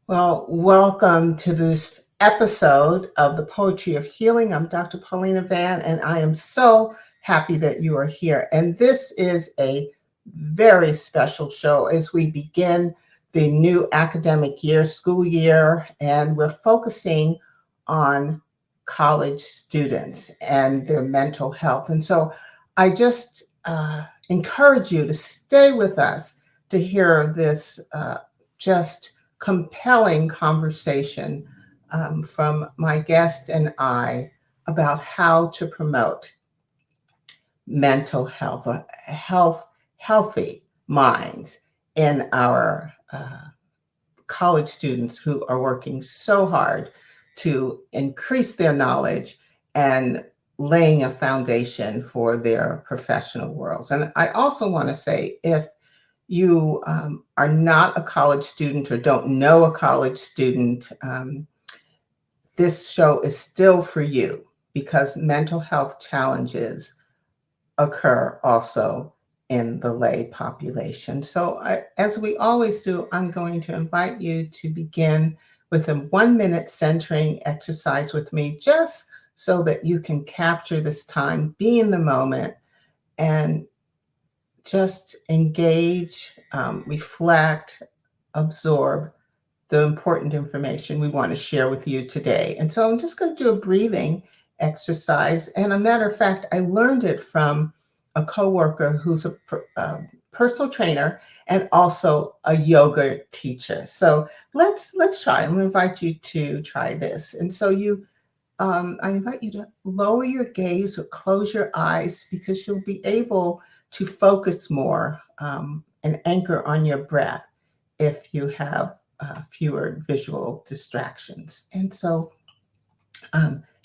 Well, welcome to this episode of the Poetry of Healing. I'm Dr. Paulina Van, and I am so happy that you are here. And this is a very special show as we begin the new academic year, school year, and we're focusing on college students and their mental health. And so I just encourage you to stay with us to hear this just compelling conversation from my guest and I about how to promote mental health or healthy minds in our college students who are working so hard to increase their knowledge and laying a foundation for their professional worlds. And I also want to say, if you are not a college student or don't know a college student, this show is still for you because mental health challenges occur also in the lay population. So as we always do, I'm going to invite you to begin with a 1-minute centering exercise with me, just so that you can capture this time, be in the moment, and just engage, reflect, absorb the important information we want to share with you today. And so I'm just going to do a breathing exercise. And a matter of fact, I learned it from a coworker who's a personal trainer and also a yoga teacher. So let's try. I'm going to invite you to try this. And so I invite you to lower your gaze or close your eyes because you'll be able to focus more and anchor on your breath if you have fewer visual distractions. And so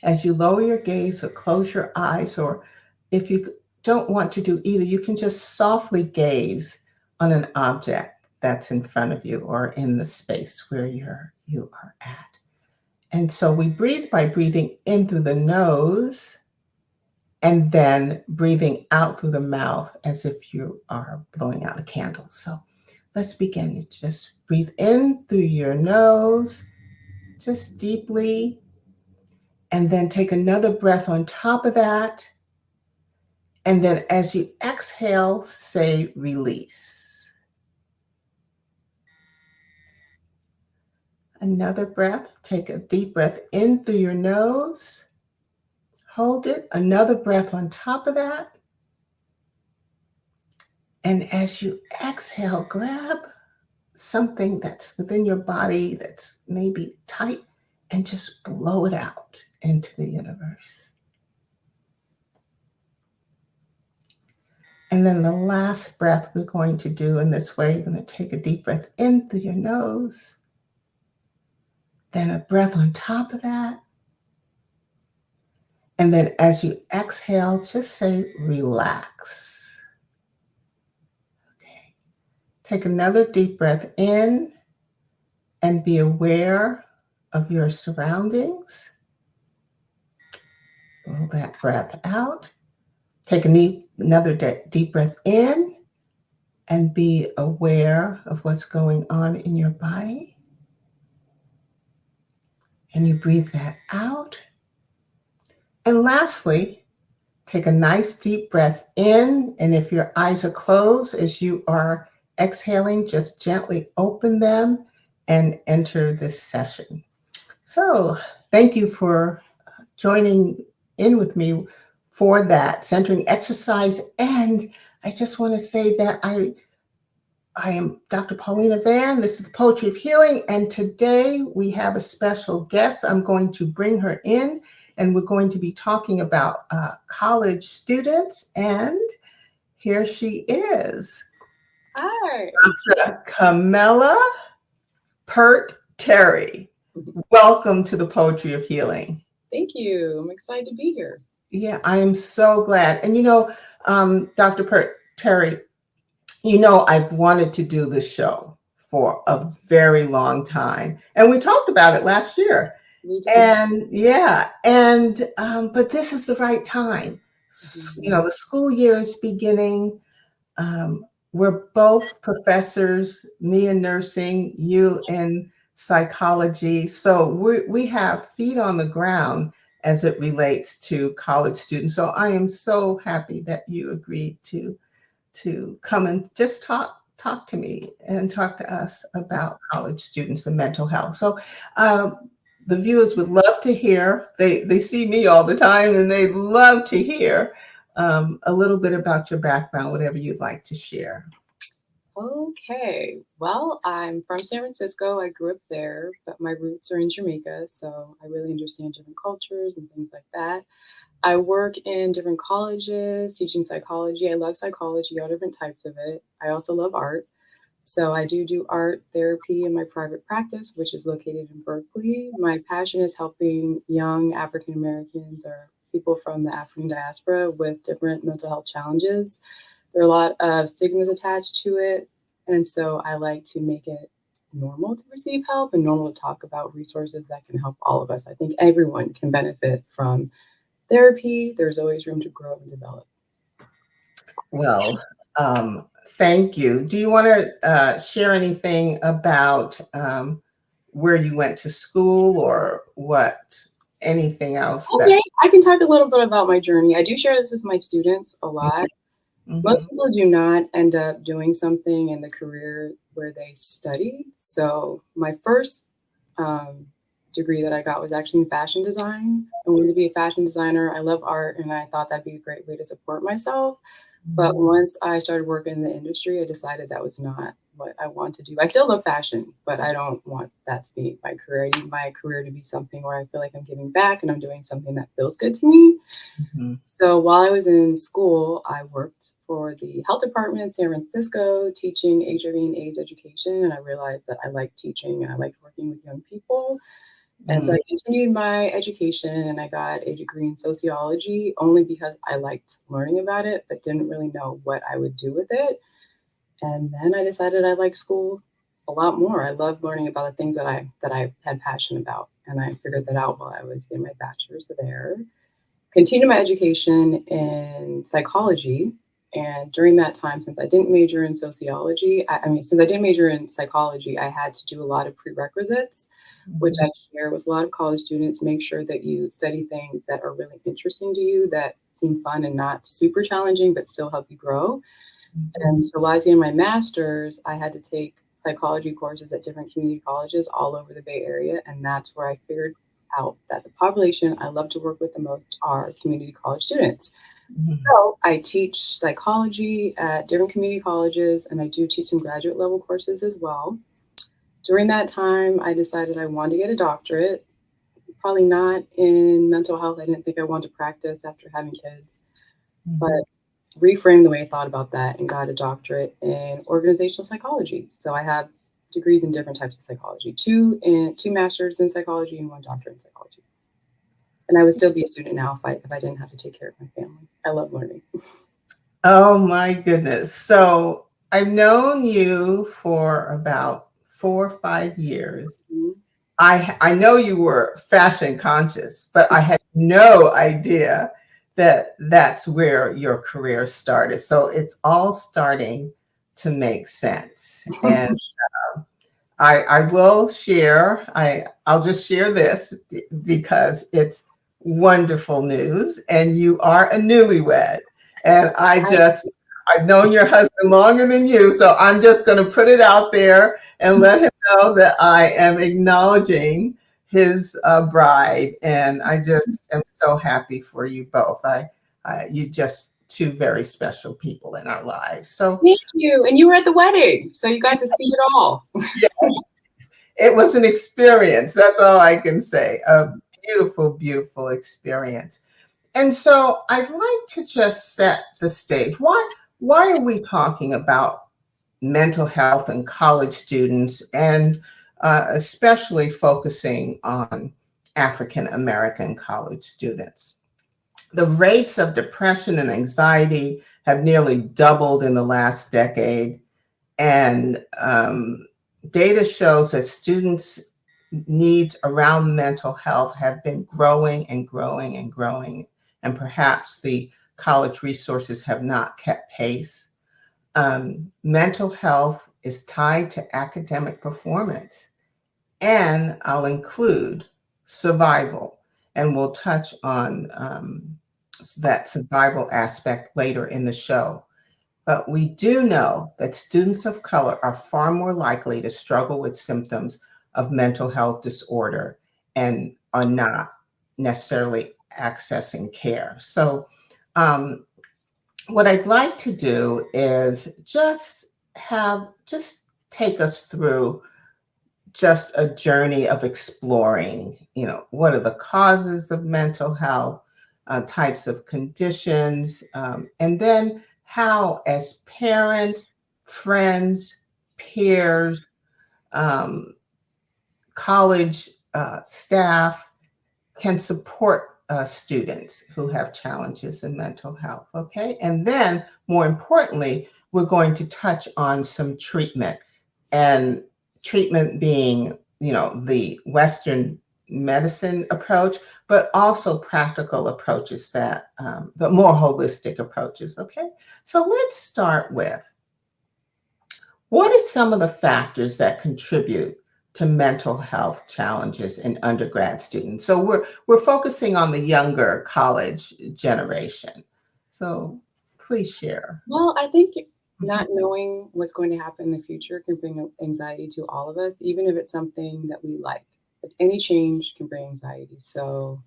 as you lower your gaze or close your eyes, or if you don't want to do either, you can just softly gaze on an object that's in front of you or in the space where you are at. And so we breathe by breathing in through the nose and then breathing out through the mouth as if you are blowing out a candle. So let's begin. You just breathe in through your nose, just deeply, and then take another breath on top of that. And then as you exhale, say release. Another breath. Take a deep breath in through your nose. Hold it. Another breath on top of that. And as you exhale, grab something that's within your body that's maybe tight and just blow it out into the universe. And then the last breath we're going to do in this way, you're going to take a deep breath in through your nose, then a breath on top of that. And then as you exhale, just say relax. Okay. Take another deep breath in and be aware of your surroundings. Blow that breath out. Take another deep breath in and be aware of what's going on in your body. And you breathe that out. And lastly, take a nice deep breath in. And if your eyes are closed as you are exhaling, just gently open them and enter this session. So thank you for joining in with me for that centering exercise. And I just want to say that I am Dr. Paulina Van. This is the Poetry of Healing. And today we have a special guest. I'm going to bring her in, and we're going to be talking about college students. And here she is. Hi. Dr. Camilla Peart-Terry. Welcome to the Poetry of Healing. Thank you. I'm excited to be here. Yeah, I am so glad. And Dr. Peart-Terry, I've wanted to do this show for a very long time. And we talked about it last year. We did. But this is the right time. The school year is beginning. We're both professors, me in nursing, you in psychology. So we have feet on the ground as it relates to college students. So I am so happy that you agreed to come and just talk to me and talk to us about college students and mental health. So the viewers would love to hear. They see me all the time, and they love to hear a little bit about your background, whatever you'd like to share. Okay. Well, I'm from San Francisco. I grew up there, but my roots are in Jamaica, so I really understand different cultures and things like that. I work in different colleges teaching psychology. I love psychology, all different types of it. I also love art. So I do art therapy in my private practice, which is located in Berkeley. My passion is helping young African Americans or people from the African diaspora with different mental health challenges. There are a lot of stigmas attached to it. And so I like to make it normal to receive help and normal to talk about resources that can help all of us. I think everyone can benefit from therapy. There's always room to grow and develop. Well, thank you. Do you want to share anything about where you went to school or anything else that? Okay, I can talk a little bit about my journey. I do share this with my students a lot. Mhm. Most people do not end up doing something in the career where they studied. So my first um, degree that I got was actually in fashion design. I wanted to be a fashion designer. I love art, and I thought that'd be a great way to support myself. But once I started working in the industry, I decided that was not what I want to do. I still love fashion, but I don't want that to be my career. I need my career to be something where I feel like I'm giving back and I'm doing something that feels good to me. Mhm. So while I was in school, I worked for the health department in San Francisco teaching HIV and AIDS education. And I realized that I liked teaching and I liked working with young people. And so Mhm. I continued my education and I got a degree in sociology only because I liked learning about it, but didn't really know what I would do with it. And then I decided I liked school a lot more. I loved learning about the things that I had passion about. And I figured that out while I was getting my bachelor's there. Continued my education in psychology. And during that time, since I didn't major in sociology, since I didn't major in psychology, I had to do a lot of prerequisites, which Mhm. I share with a lot of college students. Make sure that you study things that are really interesting to you, that seem fun and not super challenging, but still help you grow. Mhm. And so while I was getting my master's, I had to take psychology courses at different community colleges all over the Bay Area. And that's where I figured out that the population I love to work with the most are community college students. Mhm. So I teach psychology at different community colleges, and I do teach some graduate level courses as well. During that time, I decided I wanted to get a doctorate, probably not in mental health. I didn't think I wanted to practice after having kids, but Mhm. reframed the way I thought about that and got a doctorate in organizational psychology. So I have degrees in different types of psychology, two masters in psychology and one doctorate in psychology. And I would still be a student now if I didn't have to take care of my family. I love learning. Oh my goodness. So I've known you for about 4 or 5 years. Mhm. I know you were fashion conscious, but I had no idea that that's where your career started. So it's all starting to make sense. And I will share, I'll just share this because it's wonderful news. And you are a newlywed. And I, I've known your husband longer than you. So I'm just going to put it out there and let him know that I am acknowledging his bride. And I just am so happy for you both. You just two very special people in our lives. So Thank you. And you were at the wedding, so you got to see it all. yeah, it was an experience. That's all I can say. A beautiful, beautiful experience. And so I'd like to just set the stage. Why are we talking about mental health and college students, and especially focusing on African American college students? The rates of depression and anxiety have nearly doubled in the last decade, and data shows that students' needs around mental health have been growing and growing and growing, and perhaps the college resources have not kept pace. Mental health is tied to academic performance, and I'll include survival, and we'll touch on that survival aspect later in the show. But we do know that students of color are far more likely to struggle with symptoms of mental health disorder and are not necessarily accessing care. So, um, what I'd like to do is just take us through just a journey of exploring, what are the causes of mental health, types of conditions, and then how, as parents, friends, peers, um, college staff, can support students who have challenges in mental health. Okay. And then, more importantly, we're going to touch on some treatment, and treatment being, the Western medicine approach, but also practical approaches the more holistic approaches. Okay. So let's start with, what are some of the factors that contribute to mental health challenges in undergrad students? So we're focusing on the younger college generation. So please share. Well, I think Mhm. not knowing what's going to happen in the future can bring anxiety to all of us, even if it's something that we like. But any change can bring anxiety. So,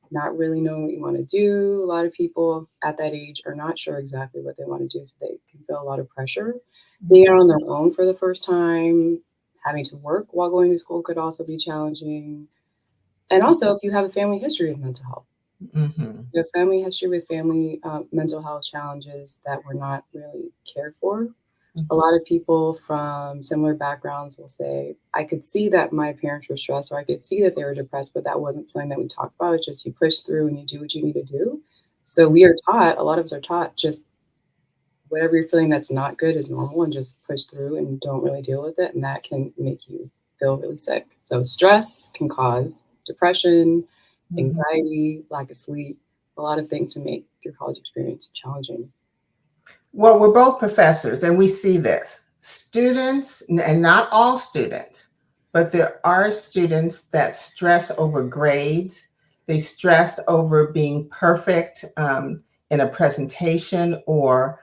not really knowing what you want to do. A lot of people at that age are not sure exactly what they want to do. So, they can feel a lot of pressure. Being out on their own for the first time, having to work while going to school could also be challenging. And also, if you have a family history of mental health, Mhm. your family history with family mental health challenges that were not really cared for. A Mhm. lot of people from similar backgrounds will say, I could see that my parents were stressed, or I could see that they were depressed, but that wasn't something that we talked about. It's just you push through and you do what you need to do. So we are taught, a lot of us are taught, just whatever you're feeling that's not good is normal, and just push through and don't really deal with it. And that can make you feel really sick. So stress can cause depression, Mhm. anxiety, lack of sleep, a lot of things to make your college experience challenging. Well, we're both professors and we see this. Students, and not all students, but there are students that stress over grades. They stress over being perfect in a presentation or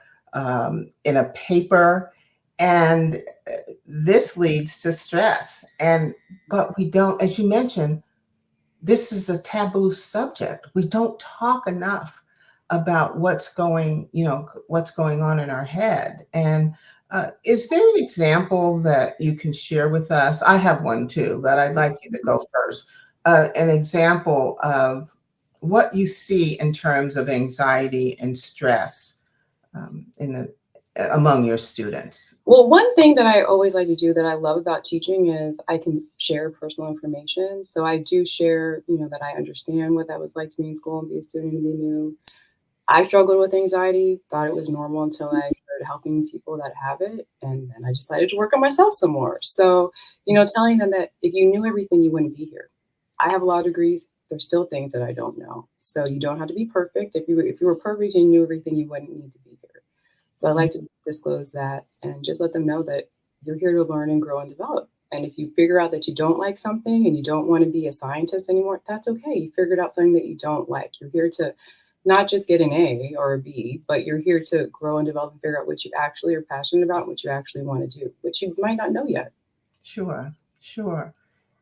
in a paper. And this leads to stress. But we don't, as you mentioned, this is a taboo subject. We don't talk enough about what's going on in our head. And is there an example that you can share with us? I have one too, but I'd like you to go first. An example of what you see in terms of anxiety and stress among your students. Well, one thing that I always like to do that I love about teaching is I can share personal information. So I do share, that I understand what that was like to be in school and be a student and be new. I struggled with anxiety, thought it was normal until I started helping people that have it. And then I decided to work on myself some more. So, telling them that if you knew everything, you wouldn't be here. I have a law degrees. There's still things that I don't know. So you don't have to be perfect. If you were perfect and you knew everything, you wouldn't need to be here. So I like to disclose that and just let them know that you're here to learn and grow and develop. And if you figure out that you don't like something and you don't want to be a scientist anymore, that's okay. You figured out something that you don't like. You're here to not just get an A or a B, but you're here to grow and develop and figure out what you actually are passionate about, what you actually want to do, which you might not know yet. Sure, sure.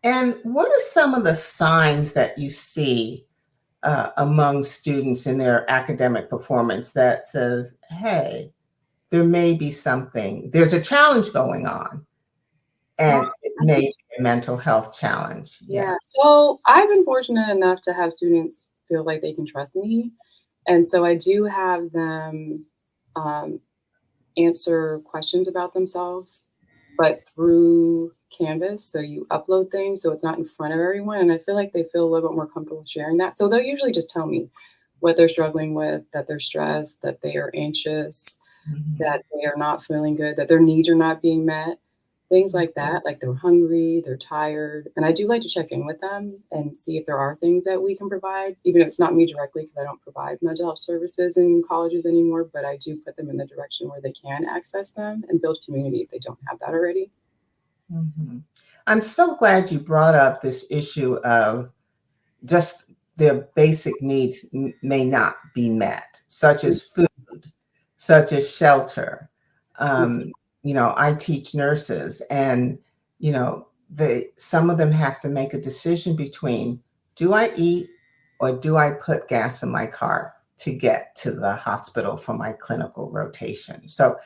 And what are some of the signs that you see among students in their academic performance that says, hey, there may be something, there's a challenge going on, Well, and it I may think, be a mental health challenge. Yeah. yeah. So I've been fortunate enough to have students feel like they can trust me. And so I do have them um, answer questions about themselves, but through Canvas. So you upload things so it's not in front of everyone. And I feel like they feel a little bit more comfortable sharing that. So they'll usually just tell me what they're struggling with, that they're stressed, that they are anxious, Mhm. that they are not feeling good, that their needs are not being met, things like that. Like they're hungry, they're tired. And I do like to check in with them and see if there are things that we can provide, even if it's not me directly, because I don't provide mental health services in colleges anymore, but I do put them in the direction where they can access them and build community if they don't have that already. Mhm. I'm so glad you brought up this issue of just their basic needs may not be met, such as food, such as shelter. Um, I teach nurses, and they some of them have to make a decision between, do I eat or do I put gas in my car to get to the hospital for my clinical rotation? So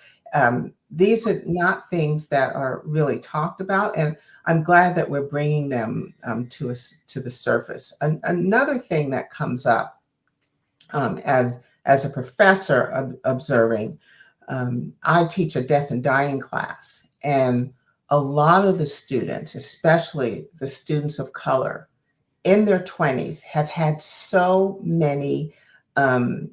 these are not things that are really talked about, and I'm glad that we're bringing them to us to the surface. Another thing that comes up as a professor of observing, I teach a death and dying class, and a lot of the students, especially the students of color in their 20s, have had so many um,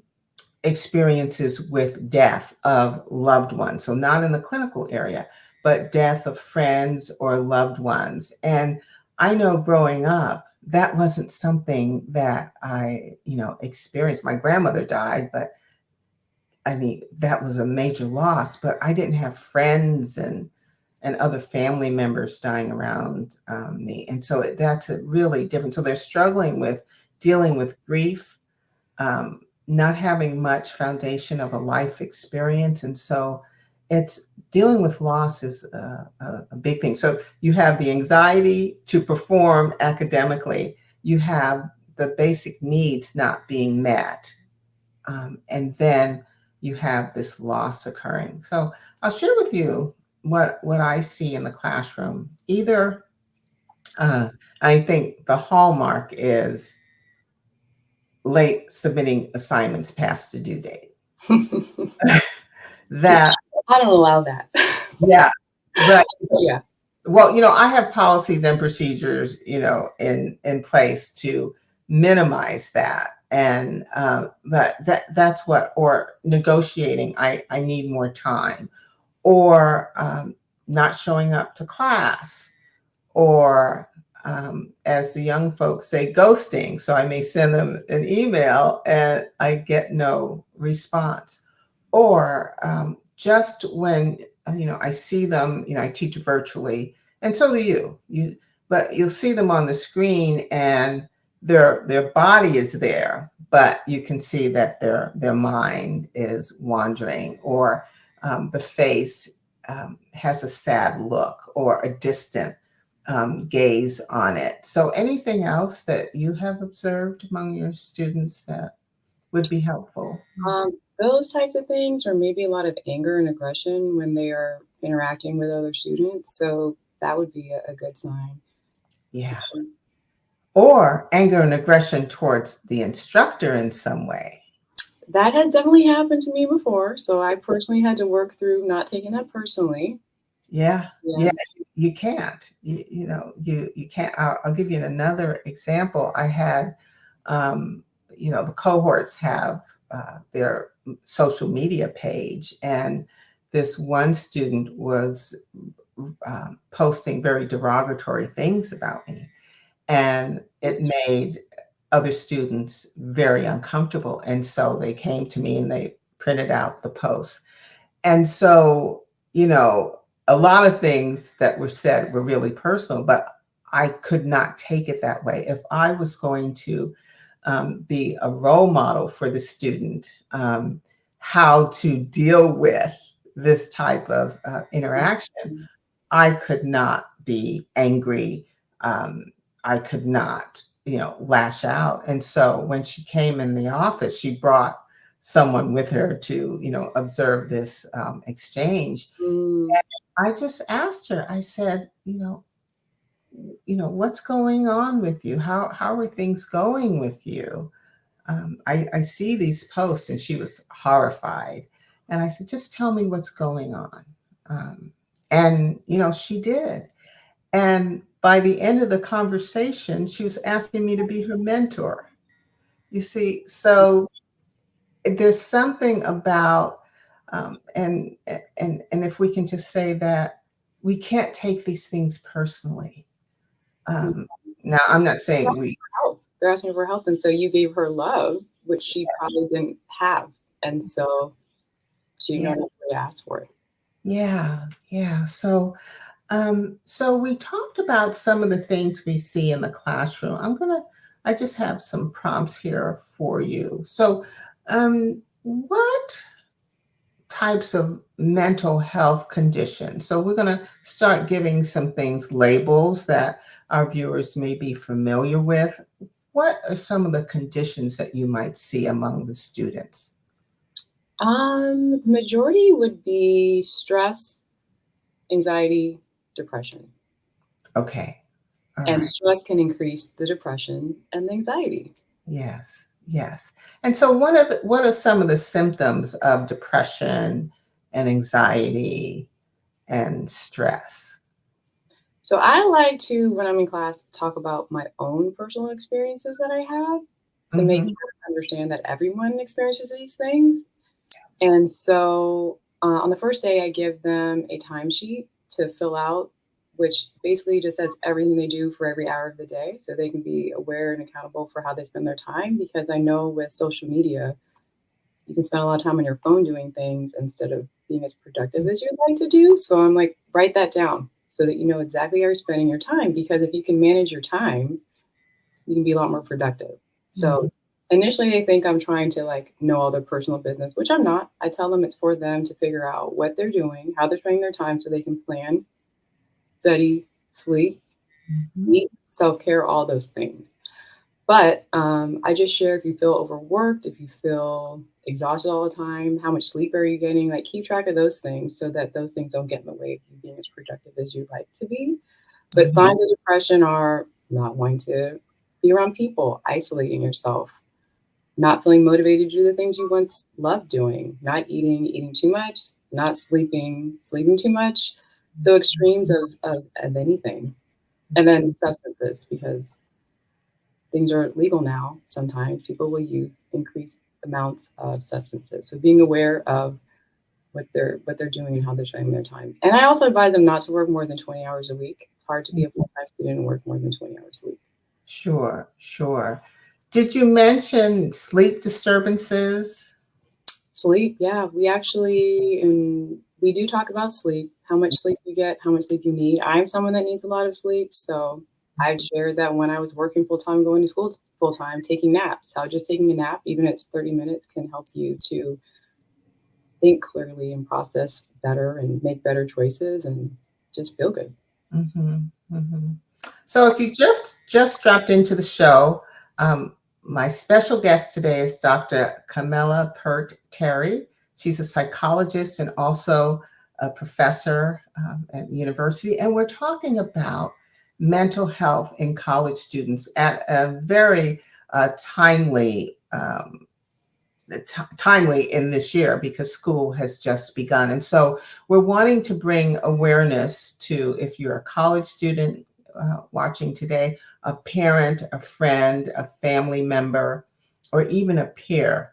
experiences with death of loved ones. So, not in the clinical area, but death of friends or loved ones. And I know growing up, that wasn't something that I experienced. My grandmother died, but I mean, that was a major loss, but I didn't have friends and other family members dying around me. And so that's a really different. So they're struggling with dealing with grief, not having much foundation of a life experience. And so it's dealing with loss is a big thing. So you have the anxiety to perform academically, you have the basic needs not being met, and then you have this loss occurring. So I'll share with you what I see in the classroom. Either uh, I think the hallmark is late submitting assignments past the due date. That, I don't allow that. yeah, but Yeah. well, I have policies and procedures, in place to minimize that. And but that's what, or negotiating. I need more time, or not showing up to class, or as the young folks say, ghosting. So I may send them an email and I get no response. Or just when I see them, I teach virtually, and so do you, but you'll see them on the screen and their body is there, but you can see that their mind is wandering, or the face has a sad look or a distant gaze on it. So anything else that you have observed among your students that would be helpful? Those types of things, or maybe a lot of anger and aggression when they are interacting with other students. So that would be a good sign. Yeah. Or anger and aggression towards the instructor in some way. That has definitely happened to me before. So I personally had to work through not taking that personally. Yeah. Yeah. Yeah. You can't. You can't. I'll give you another example. I had, um, the cohorts have their social media page, and this one student was posting very derogatory things about me, and it made other students very uncomfortable. And so they came to me and they printed out the post. And so, a lot of things that were said were really personal, but I could not take it that way. If I was going to be a role model for the student, how to deal with this type of interaction, I could not be angry. I could not, lash out. And so when she came in the office, she brought someone with her to, observe this exchange. Mm, I just asked her, I said, what's going on with you? How are things going with you? I see these posts, and she was horrified. And I said, just tell me what's going on. Um, and, she did. And by the end of the conversation, she was asking me to be her mentor. You see, so there's something about, and if we can just say that we can't take these things personally. mm. Um, Now, I'm not They're saying asking we, for help. They're asking for help. And so you gave her love, which she probably didn't have. And so she didn't know yeah, how to really ask for it. yeah, yeah. So So we talked about some of the things we see in the classroom. I just have some prompts here for you. So, what types of mental health conditions? So we're going to start giving some things labels that our viewers may be familiar with. What are some of the conditions that you might see among the students? Majority would be stress, anxiety, depression. Okay. All And right. stress can increase the depression and the anxiety. Yes, yes. And so what are some of the symptoms of depression and anxiety and stress? So I like to, when I'm in class, talk about my own personal experiences that I have to make Hmm. sure to understand that everyone experiences these things. And so on the first day, I give them a timesheet to fill out, which basically just says everything they do for every hour of the day so they can be aware and accountable for how they spend their time. Because I know with social media, you can spend a lot of time on your phone doing things instead of being as productive as you'd like to do. So I'm like, write that down so that you know exactly how you're spending your time. Because if you can manage your time, you can be a lot more productive. Hmm. So initially they think I'm trying to like know all their personal business, which I'm not. I tell them it's for them to figure out what they're doing, how they're spending their time so they can plan, study, sleep, Hmm. eat, self-care, all those things. But I just share if you feel overworked, if you feel exhausted all the time, how much sleep are you getting? Like keep track of those things so that those things don't get in the way of you being as productive as you'd like to be. But Hmm. signs of depression are not wanting to be around people, isolating yourself, not feeling motivated to do the things you once loved doing, not eating, eating too much, not sleeping, sleeping too much. So extremes of anything. And then substances, because things are legal now. Sometimes people will use increased amounts of substances. So being aware of what they're doing and how they're spending their time. And I also advise them not to work more than 20 hours a week. It's hard to be a full-time student and work more than 20 hours a week. Sure, sure. Did you mention sleep disturbances? Sleep, yeah, we do talk about sleep, how much sleep you get, how much sleep you need. I'm someone that needs a lot of sleep, so I've shared that when I was working full time, going to school full time, taking naps, how just taking a nap, even if it's 30 minutes, can help you to think clearly and process better and make better choices and just feel good. Hmm. Hmm. So, if you just dropped into the show, um, my special guest today is Dr. Camilla Peart-Terry. She's a psychologist and also a professor at university, and we're talking about mental health in college students at a very timely timely in this year because school has just begun. And so we're wanting to bring awareness to, if you're a college student watching today, a parent, a friend, a family member, or even a peer,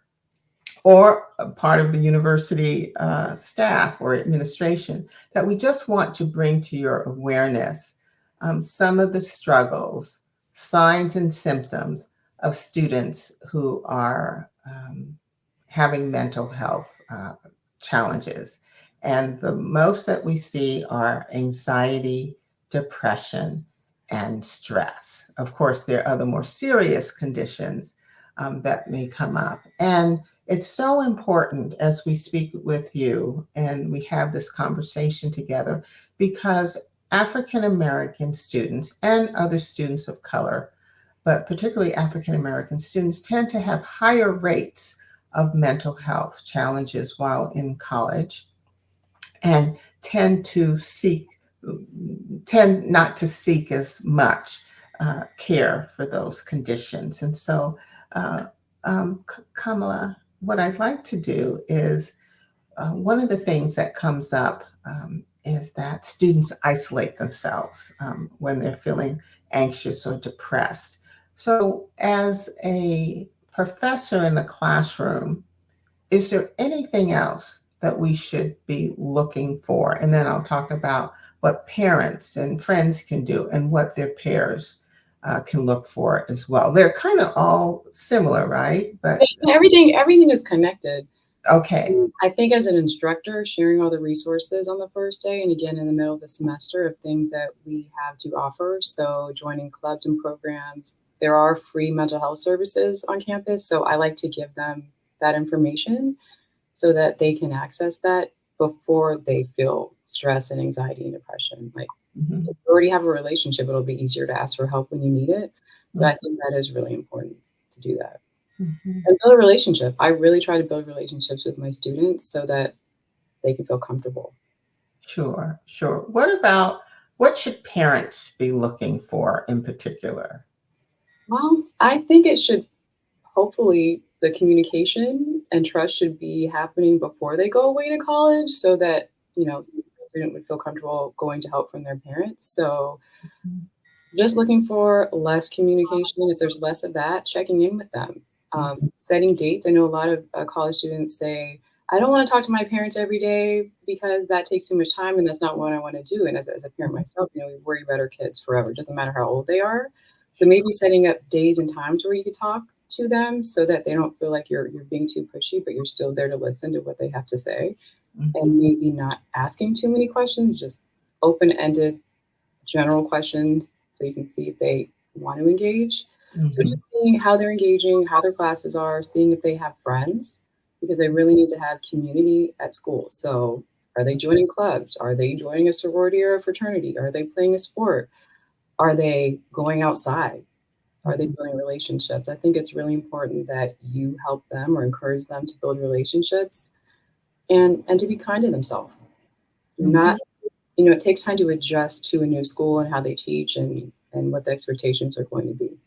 or a part of the university staff or administration, that we just want to bring to your awareness some of the struggles, signs, and symptoms of students who are having mental health challenges. And the most that we see are anxiety, depression, and stress. Of course, there are other more serious conditions that may come up. And it's so important as we speak with you and we have this conversation together because African American students and other students of color, but particularly African American students, tend to have higher rates of mental health challenges while in college and tend not to seek as much care for those conditions. And so, uh, Kamala, what I'd like to do is one of the things that comes up is that students isolate themselves when they're feeling anxious or depressed. So, as a professor in the classroom, is there anything else that we should be looking for? And then I'll talk about what parents and friends can do and what their peers can look for as well. They're kind of all similar, right? But Everything is connected. Okay. I think as an instructor, sharing all the resources on the first day and again in the middle of the semester of things that we have to offer. So joining clubs and programs. There are free mental health services on campus. So I like to give them that information so that they can access that before they feel stress and anxiety and depression. Like Mhm. if you already have a relationship, it'll be easier to ask for help when you need it. So Mhm. I think that is really important to do that. Mhm. And build a relationship. I really try to build relationships with my students so that they can feel comfortable. Sure, sure. What should parents be looking for in particular? Well, I think it should hopefully the communication and trust should be happening before they go away to college so that, the student would feel comfortable going to help from their parents. So Mhm. just looking for less communication. If there's less of that, checking in with them, Mhm. setting dates. I know a lot of college students say, I don't want to talk to my parents every day because that takes too much time and that's not what I want to do. And as a parent myself, we worry about our kids forever. It doesn't matter how old they are. So maybe setting up days and times where you could talk to them so that they don't feel like you're being too pushy, but you're still there to listen to what they have to say Mhm. and maybe not asking too many questions, just open-ended general questions so you can see if they want to engage. So Mhm. just seeing how they're engaging, how their classes are, seeing if they have friends, because they really need to have community at school. So are they joining clubs? Are they joining a sorority or a fraternity? Are they playing a sport? Are they going outside? Are they Mhm. building relationships? I think it's really important that you help them or encourage them to build relationships and to be kind to themselves. Do Mhm. not it takes time to adjust to a new school and how they teach and what the expectations are going to be.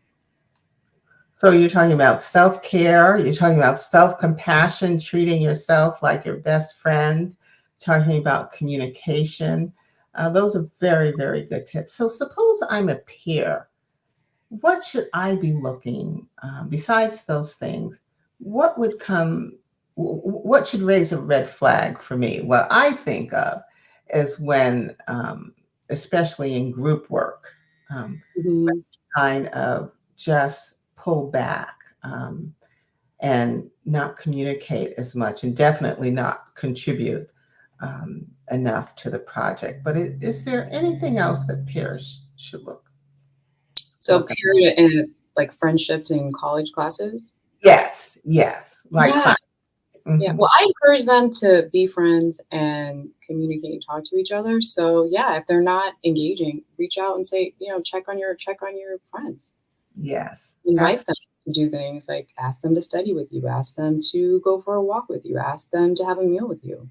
So you're talking about self-care, you're talking about self-compassion, treating yourself like your best friend, talking about communication. Those are very, very good tips. So suppose I'm a peer. What should I be looking, besides those things? What would come, what should raise a red flag for me? What I think of is when, especially in group work, um, Mhm. kind of just pull back, and not communicate as much and definitely not contribute enough to the project. But is there anything else that peers should So look at? period and like friendships in college classes. Yes, yes, like Yeah. class. Yeah. Mhm. Well, I encourage them to be friends and communicate and talk to each other. So yeah, if they're not engaging, reach out and say, check on your friends. Yes, Invite them absolutely. to do things like ask them to study with you, ask them to go for a walk with you, ask them to have a meal with you.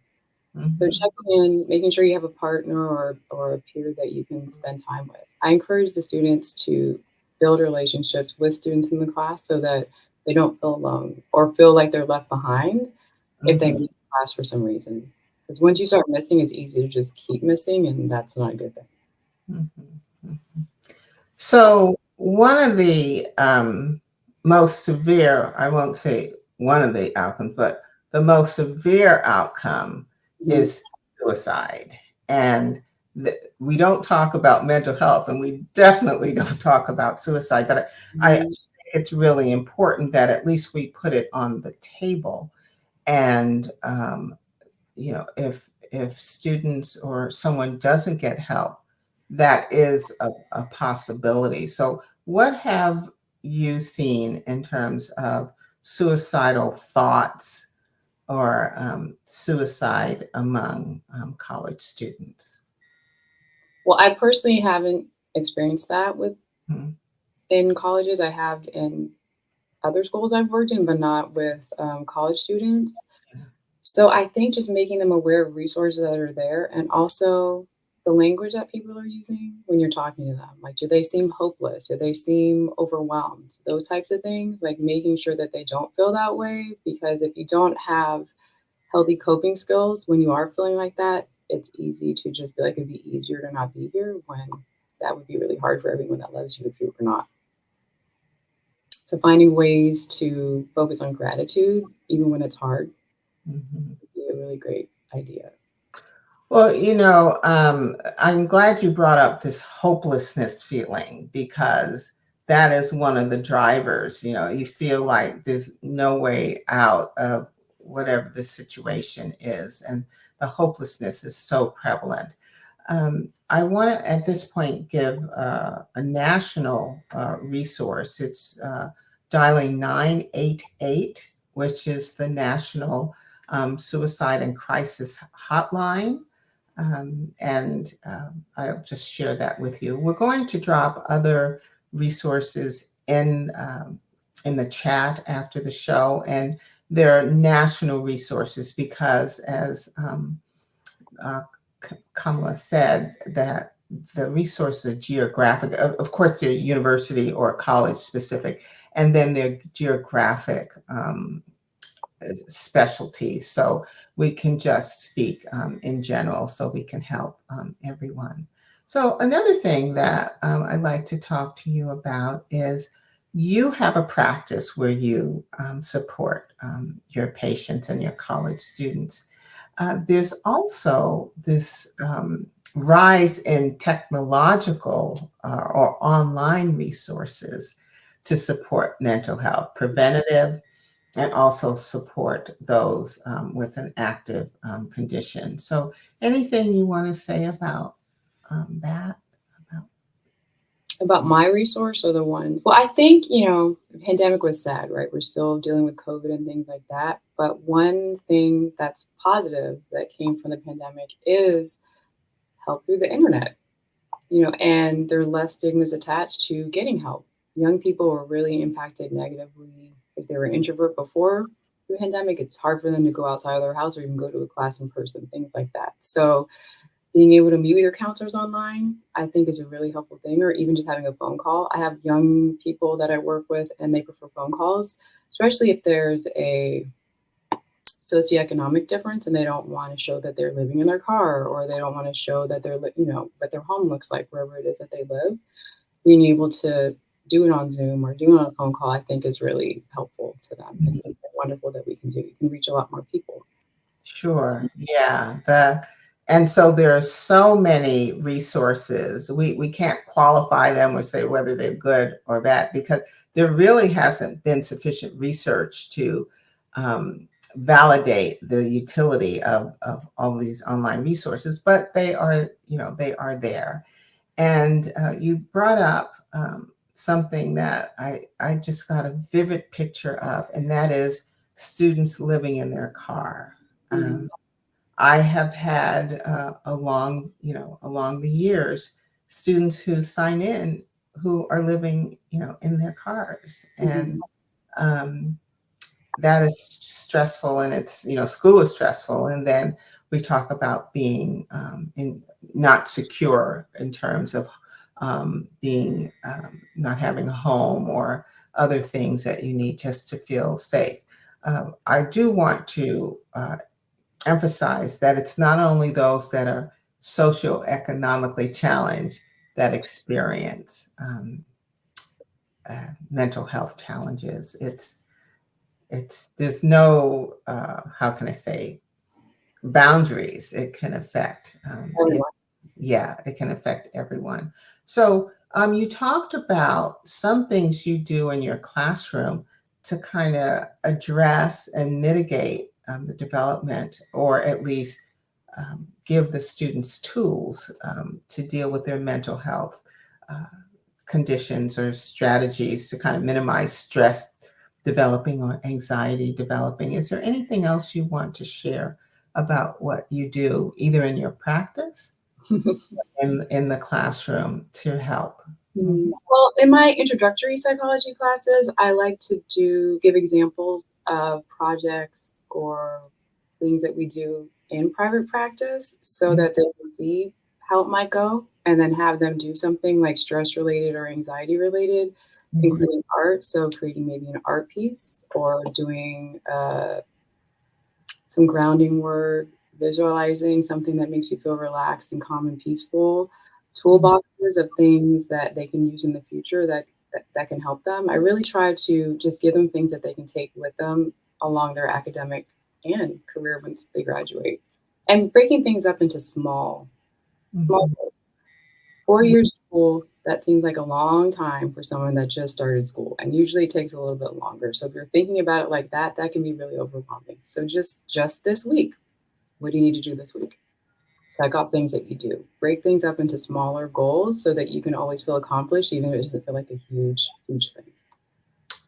So Mhm, checking in, making sure you have a partner or a peer that you can spend time with. I encourage the students to build relationships with students in the class so that they don't feel alone or feel like they're left behind if they mhm, miss class for some reason. Because once you start missing, it's easy to just keep missing, and that's not a good thing. mhm, mhm. So one of the most severe, I won't say one of the outcomes, but the most severe outcome Mhm. is suicide. And we don't talk about mental health, and we definitely don't talk about suicide. But I think Mhm. it's really important that at least we put it on the table. And if students or someone doesn't get help, that is a possibility. So what have you seen in terms of suicidal thoughts or suicide among college students? Well, I personally haven't experienced that with Mhm. in colleges. I have in other schools I've worked in, but not with college students. So I think just making them aware of resources that are there and also the language that people are using when you're talking to them. Like, do they seem hopeless? Do they seem overwhelmed? Those types of things, like making sure that they don't feel that way. Because if you don't have healthy coping skills when you are feeling like that, it's easy to just be like, it'd be easier to not be here when that would be really hard for everyone that loves you if you were not. So finding ways to focus on gratitude, even when it's hard, Mhm. would be a really great idea. Well, I'm glad you brought up this hopelessness feeling because that is one of the drivers. You feel like there's no way out of whatever the situation is. And the hopelessness is so prevalent. I want to, at this point, give a national resource. It's dialing 988, which is the National Suicide and Crisis Hotline. I'll just share that with you. We're going to drop other resources in the chat after the show, and they're national resources because, as uh, Kamala said, that the resources are geographic. Of course, they're university or college specific, and then they're geographic specialties. So we can just speak in general so we can help everyone. So another thing that I'd like to talk to you about is you have a practice where you support your patients and your college students. There's also this rise in technological or online resources to support mental health, preventative, and also support those with an active condition. So, anything you want to say about that? About my resource or the one? Well, I think, the pandemic was sad, right? We're still dealing with COVID and things like that. But one thing that's positive that came from the pandemic is help through the internet, and there are less stigmas attached to getting help. Young people were really impacted negatively. If they were an introvert before the pandemic, it's hard for them to go outside of their house or even go to a class in person, things like that. So being able to meet with your counselors online, I think is a really helpful thing, or even just having a phone call. I have young people that I work with and they prefer phone calls, especially if there's a socioeconomic difference and they don't want to show that they're living in their car, or they don't want to show that they're, what their home looks like wherever it is that they live. Being able to do it on Zoom or do it on a phone call, I think is really helpful to them. And it's wonderful that we can do. You can reach a lot more people. Sure. Yeah. And so there are so many resources. We can't qualify them or say whether they're good or bad because there really hasn't been sufficient research to validate the utility of all these online resources, but they are, they are there. And you brought up something that I just got a vivid picture of, and that is students living in their car. Mm-hmm. I have had along the years, students who sign in who are living, in their cars, and um, that is stressful. And it's, school is stressful, and then we talk about being not secure in terms of being not having a home or other things that you need just to feel safe. I do want to emphasize that it's not only those that are socioeconomically challenged that experience mental health challenges. It's there's no how can I say boundaries. It can affect it can affect everyone. So you talked about some things you do in your classroom to kind of address and mitigate the development, or at least give the students tools to deal with their mental health conditions or strategies to kind of minimize stress developing or anxiety developing. Is there anything else you want to share about what you do, either in your practice, in the classroom, to help? Well, in my introductory psychology classes, I like to give examples of projects or things that we do in private practice so that they can see how it might go, and then have them do something like stress related or anxiety related, including art. So creating maybe an art piece or doing some grounding work, visualizing something that makes you feel relaxed and calm and peaceful, toolboxes of things that they can use in the future that can help them. I really try to just give them things that they can take with them along their academic and career once they graduate. And breaking things up into small goals. 4 years of school, That seems like a long time for someone that just started school, and usually it takes a little bit longer. So if you're thinking about it like that, that can be really overwhelming. So just this week, what do you need to do this week? Check off things that you do. Break things up into smaller goals so that you can always feel accomplished, even if it doesn't feel like a huge thing.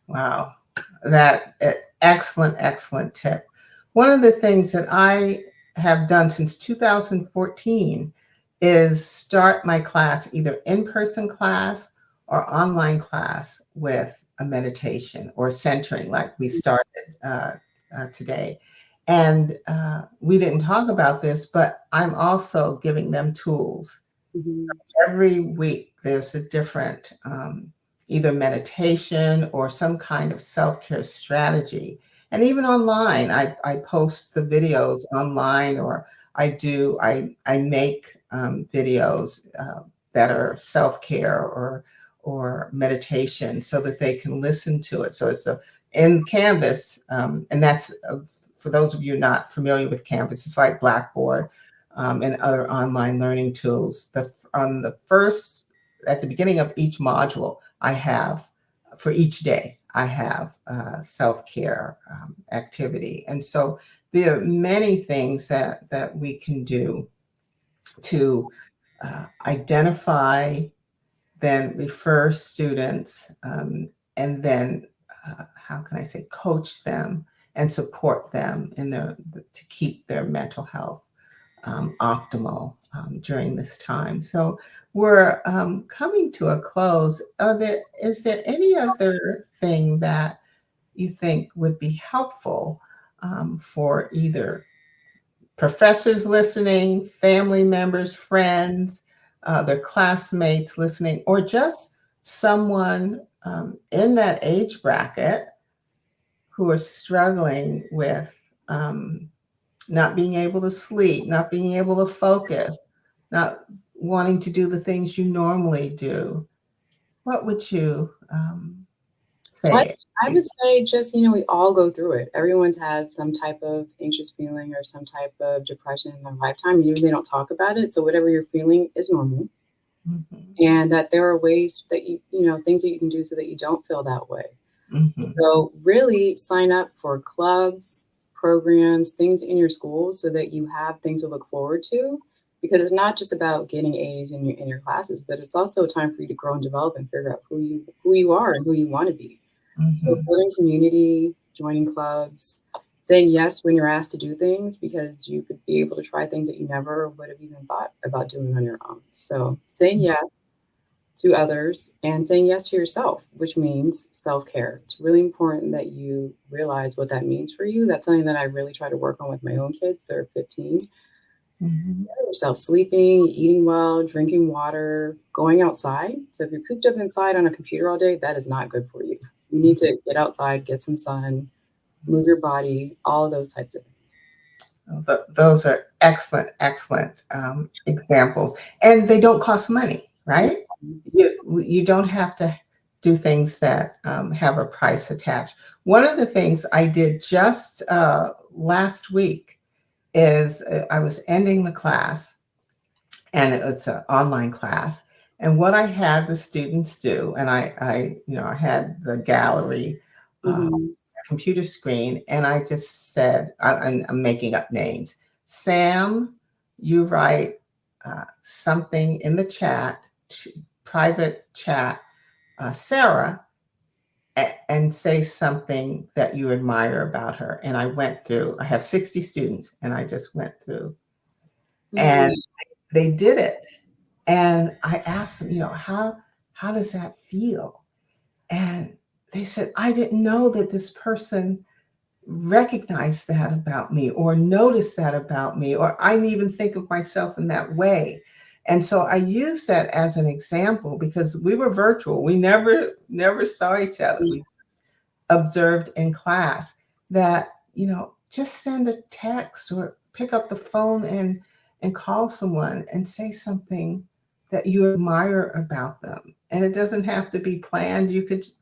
Wow, that excellent, excellent tip. One of the things that I have done since 2014 is start my class, either in-person class or online class, with a meditation or centering, like we started today. And we didn't talk about this, but I'm also giving them tools. Mhm. Every week there's a different either meditation or some kind of self-care strategy. And even online, I post the videos online, or I make videos that are self-care or meditation so that they can listen to it. So it's in Canvas, and that's for those of you not familiar with Canvas, it's like Blackboard and other online learning tools. On the first, at the beginning of each module, I have, for each day, I have a self-care activity. And so there are many things that we can do to identify, then refer students, and then how can I say, coach them and support them in to keep their mental health optimal during this time. So we're coming to a close. Is there any other thing that you think would be helpful for either professors listening, family members, friends, their classmates listening, or just someone in that age bracket who are struggling with not being able to sleep, not being able to focus, not wanting to do the things you normally do? What would you I say? I would say just, we all go through it. Everyone's had some type of anxious feeling or some type of depression in their lifetime. Even they don't talk about it. So whatever you're feeling is normal. Mhm, And that there are ways that things that you can do so that you don't feel that way. mhm, So really sign up for clubs, programs, things in your school so that you have things to look forward to. Because it's not just about getting A's in your classes, but it's also a time for you to grow and develop and figure out who you are and who you want to be. So mhm, building community, joining clubs, saying yes when you're asked to do things because you could be able to try things that you never would have even thought about doing on your own. So saying yes to others and saying yes to yourself, which means self care. It's really important that you realize what that means for you. That's something that I really try to work on with my own kids. They're 15. mhm, Yourself sleeping, eating well, drinking water, going outside. So if you're cooped up inside on a computer all day, that is not good for you. You need to get outside, get some sun, move your body, all of those types of things. Those are excellent, excellent examples, and they don't cost money, right? Mhm. You don't have to do things that have a price attached. One of the things I did just last week is I was ending the class, and it's an online class. And what I had the students do, and I had the gallery Mhm. computer screen, and I just said, I'm making up names. Sam, you write something in the chat, private chat, Sarah, and say something that you admire about her. And I went through, I have 60 students, and I just went through, and Mhm. they did it. And I asked them, how does that feel? And they said, I didn't know that this person recognize that about me or notice that about me, or I didn't even think of myself in that way. And so I use that as an example because we were virtual. We never saw each other. We observed in class that, just send a text or pick up the phone and call someone and say something that you admire about them. And it doesn't have to be planned.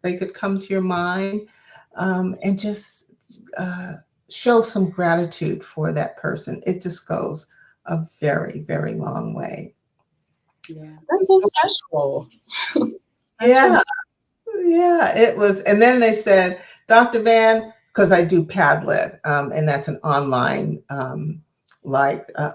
They could come to your mind, and just uh, show some gratitude for that person. It just goes a very, very long way. Yeah, that's so special. That's so Yeah, yeah, it was. And then they said, Dr. Van, because I do Padlet, and that's an online,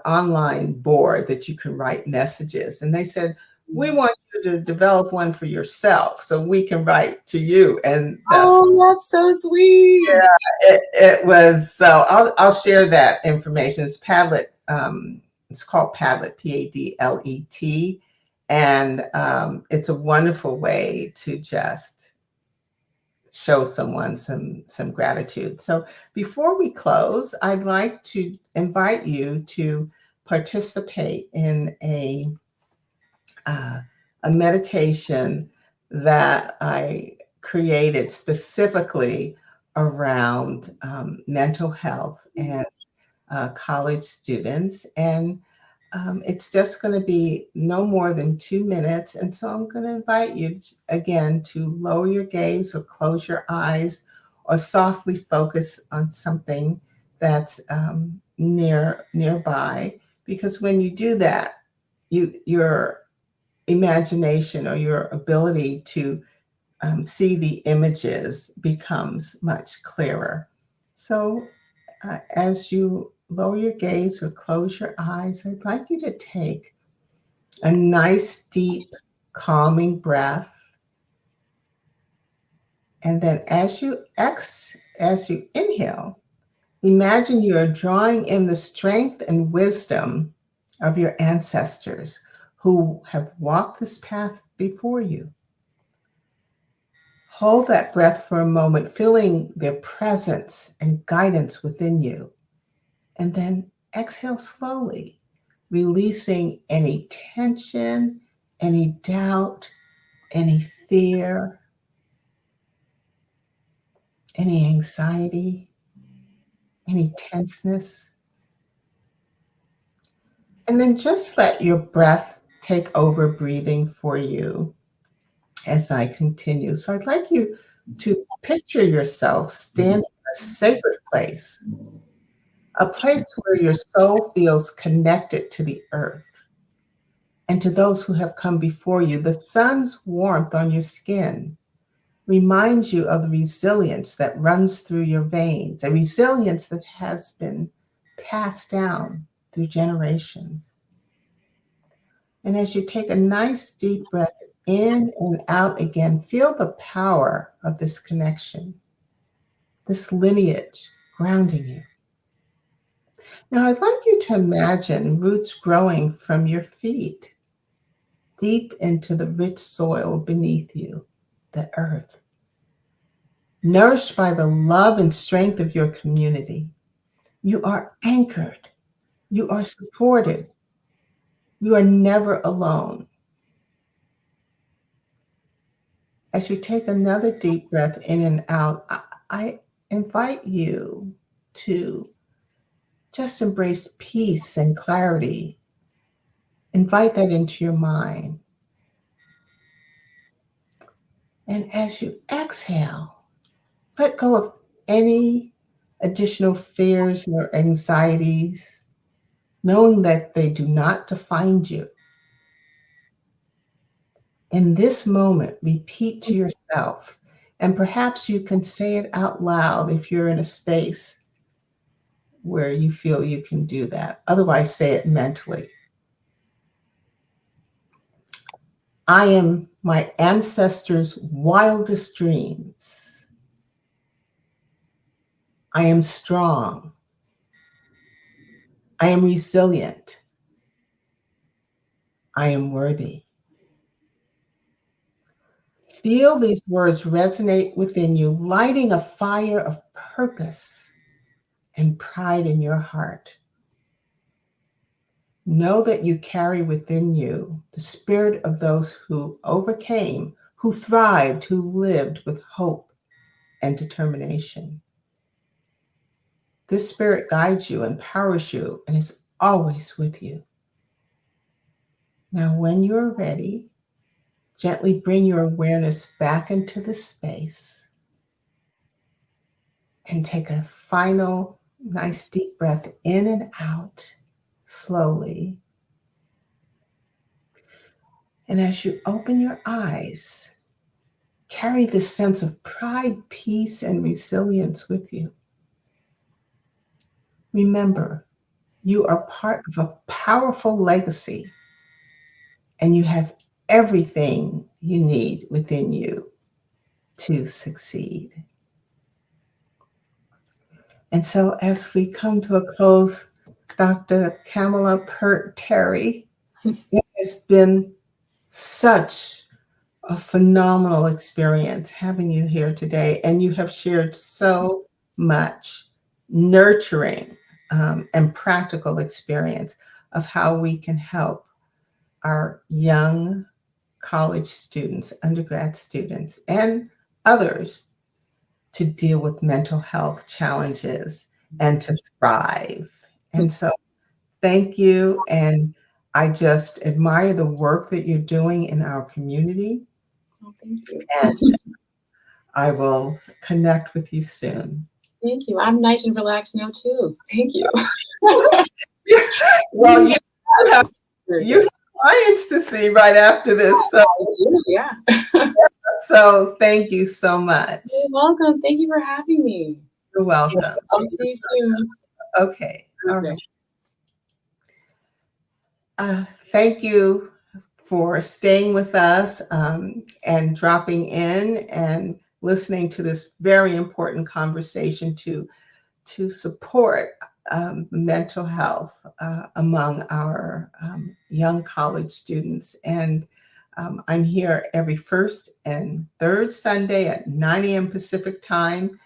online board that you can write messages. And they said, we mm. want you to develop one for yourself so we can write to you. And that's Oh, that's so sweet. it was. So I'll share that information. It's Padlet. It's called Padlet, Padlet, and it's a wonderful way to just show someone some gratitude. So before we close, I'd like to invite you to participate in uh, a meditation that I created specifically around mental health and college students. And it's just going to be no more than 2 minutes. And so I'm going to invite you again to lower your gaze or close your eyes or softly focus on something that's nearby. Because when you do that, your imagination or your ability to see the images becomes much clearer. So as you lower your gaze or close your eyes, I'd like you to take a nice, deep, calming breath. And then as you inhale, imagine you are drawing in the strength and wisdom of your ancestors who have walked this path before you. Hold that breath for a moment, feeling their presence and guidance within you. And then exhale slowly, releasing any tension, any doubt, any fear, any anxiety, any tenseness. And then just let your breath take over breathing for you as I continue. So I'd like you to picture yourself standing in a sacred place, a place where your soul feels connected to the earth and to those who have come before you. The sun's warmth on your skin reminds you of the resilience that runs through your veins, a resilience that has been passed down through generations. And as you take a nice deep breath in and out again, feel the power of this connection, this lineage grounding you. Now, I'd like you to imagine roots growing from your feet deep into the rich soil beneath you, the earth, nourished by the love and strength of your community. You are anchored, you are supported, you are never alone. As you take another deep breath in and out, I invite you to just embrace peace and clarity. Invite that into your mind. And as you exhale, let go of any additional fears or anxieties, knowing that they do not define you. In this moment, repeat to yourself, and perhaps you can say it out loud if you're in a space where you feel you can do that. Otherwise, say it mentally. I am my ancestors' wildest dreams. I am strong. I am resilient. I am worthy. Feel these words resonate within you, lighting a fire of purpose and pride in your heart. Know that you carry within you the spirit of those who overcame, who thrived, who lived with hope and determination. This spirit guides you, empowers you, and is always with you. Now, when you're ready, gently bring your awareness back into the space and take a final nice deep breath in and out slowly. And as you open your eyes, carry this sense of pride, peace, and resilience with you. Remember, you are part of a powerful legacy, and you have everything you need within you to succeed. And so, as we come to a close, Dr. Kamala Peart-Terry, it has been such a phenomenal experience having you here today, and you have shared so much nurturing and practical experience of how we can help our young college students, undergrad students, and others to deal with mental health challenges and to thrive. And so, thank you. And I just admire the work that you're doing in our community. Oh, thank you. And I will connect with you soon. Thank you. I'm nice and relaxed now too. Thank you. Well, have, Very you good. have clients to see right after this. So, I do, yeah. so thank you so much. You're welcome. Thank you for having me. You're welcome. I'll see you soon. Okay. All Okay. right. Thank you for staying with us and dropping in and listening to this very important conversation to support mental health among our young college students. And I'm here every first and third Sunday at 9 a.m. Pacific time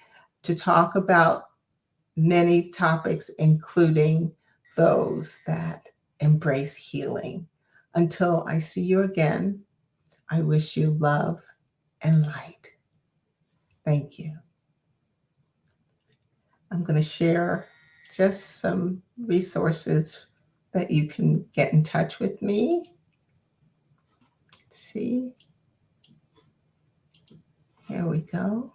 to talk about many topics, including those that embrace healing. Until I see you again, I wish you love and light. Thank you. I'm going to share just some resources that you can get in touch with me. Let's see. Here we go.